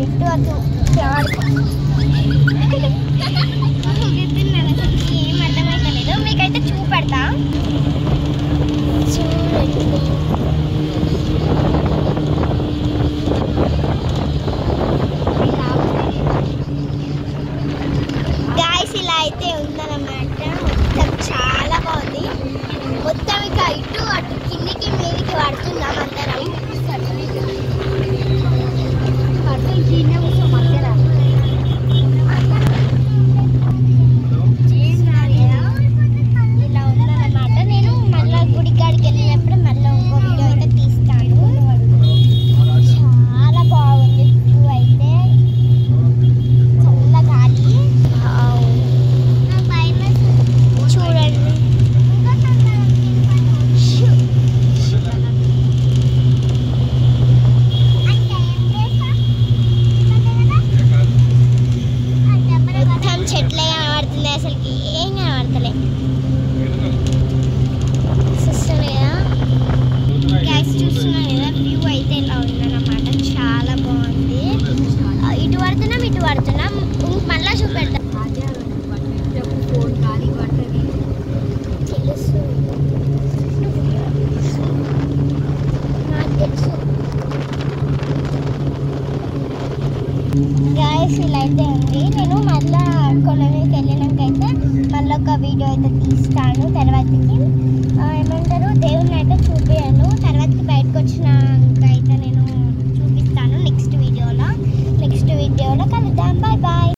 ఇటు అటు ఏం అర్థమైతలేదు. మీకైతే చూపెడతా చూడండి. గాయస్ ఇలా అయితే ఉందన్నమాట. మొత్తం చాలా బాగుంది. మొత్తం ఇక ఇటు అటు కిందికి మీదికి పడుతున్నాం అందరం. ఇలా ఉందన్నమాట. నేను మళ్ళీ గుడికాడికి వెళ్ళినప్పుడు మళ్ళీ ఇంకో వీడియో అయితే తీస్తాను. చాలా బాగుంది వ్యూ అయితే. చల్ల గాలి చూడండి. మొత్తం చెట్లే కనబడుతుంది. అసలుకి ఏం కనబడతలే. చూస్తున్నా కదా గ్యాస్, చూస్తున్నా కదా వ్యూ అయితే ఇలా ఉందన్నమాట. చాలా బాగుంది. ఇటు పడుతున్నాం ఇటు పడుతున్నాం. మళ్ళా చూపెడతాం. తెలుసు నాకు తెలుసు. గాయస్ ఇలా అయితే ఉంది. నేను మళ్ళా కొలనీకి వెళ్ళినాకైతే మళ్ళీ ఒక వీడియో అయితే తీస్తాను. తర్వాతకి ఏమంటారు దేవుని అయితే